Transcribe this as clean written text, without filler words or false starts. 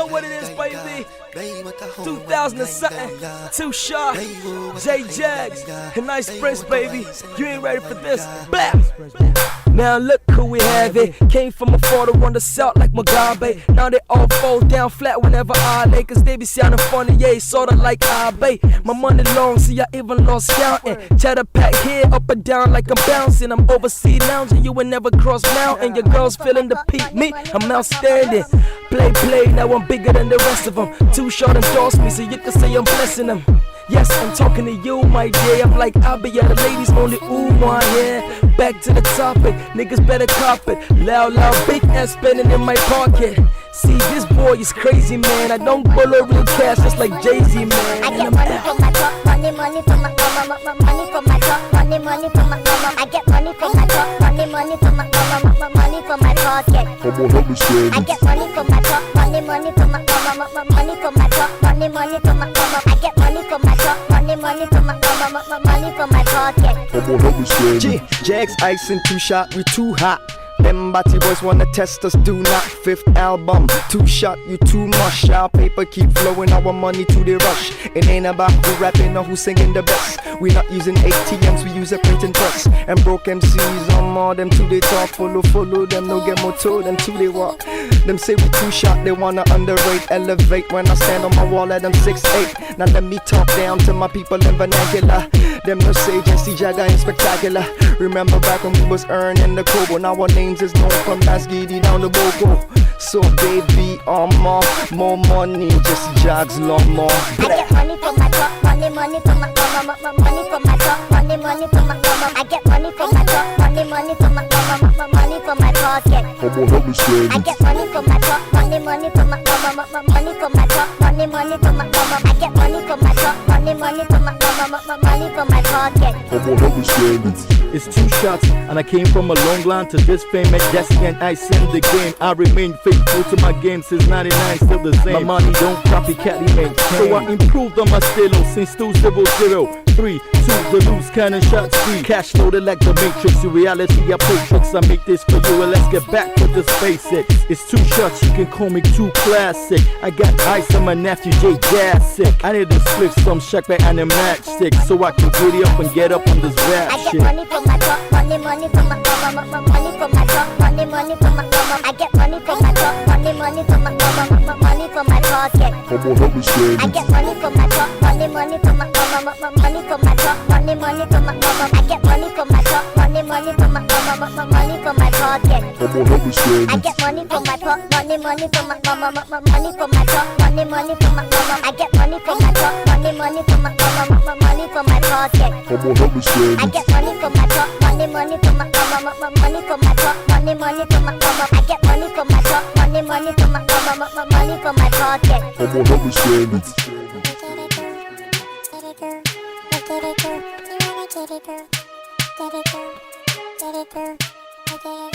know what it is, baby. 2000 and something. 2Shotz, Jagz, and Nice Prince, baby. You ain't ready for this. Blah. Now look who we have it. Came from a photo on the south like Mugabe. Now they all fall down flat whenever I lay, cause they be sounding funny, yeah, sorta like Abe. My money long, see I even lost counting. Chatter pack here, up and down like I'm bouncing. I'm overseas lounging, you would never cross mountain. Your girl's feeling the peak, me, I'm outstanding. Play, now I'm bigger than the rest of them. 2Shotz endorsed me, so you can say I'm blessing them. Yes, I'm talking to you, my dear. I'm like, I'll be at the ladies only, ooh, my yeah. Back to the topic, niggas better cop it. Loud, big ass spending in my pocket. See, this boy is crazy, man. I don't borrow real cash, just like Jay-Z, man. I get money from my truck, money from my money from my truck, money from my I get money from my truck, money from my money from my pocket. I get money from my truck, money from my money from my truck, money from my I get money from my truck, money from my money from my pocket. Jagz, Ice, and 2Shotz, we too hot. Them batty boys wanna test us, do not. 5th album, 2Shotz, you too much. Our paper keep flowing, our money to the rush. It ain't about who rapping or who singing the best. We not using ATMs, we use a printing press. And broke MCs on more, them till they talk. Follow them, no get more to them till they walk. Them say we 2Shotz, they wanna underrate, elevate. When I stand on my wall at them 6'8". Now let me talk down to my people in vernacular. Them no sage and see Jagz ain't spectacular. Remember back when we was earning the kobo. Now our names is known from Lasgidi down the Bogo. So baby, more money, just Jagz long more. I get money from my truck, money from my money from my truck, money from my I get money from my truck, money from my money from my pocket. I get money from my truck, money from my money from my truck, money from my I get money from my truck, money from my money from my pocket. It's 2Shotz, and I came from a long line to this fame and Jesse and Ice in the game. I remain faithful to my game since 99, still the same. My money don't copycat, it maintain. So I improved on my stilo since 200. 2, the loose cannon shots free. Cash loaded like the Matrix. In reality, I play tricks. I make this for you, and let's get back to this basics. It's 2Shotz, you can call me too classic. I got Ice on my nephew Jagz sick. I need to split some shack back and a matchstick, so I can giddy up and get up on this rap shit. I get money from my truck, money from my money from my truck, money from my I get money from my truck, money from my money from my pocket. I get money from my truck, money from my money from my truck, money from my I get money from my truck, money from my money from my pocket. I get money from my truck, money from my money from my truck, money from my I get money from my truck, money from my money from my pocket. I get money from my truck, money from my money from my truck, money from my I get money from my truck, money from my money from my pocket. Get it,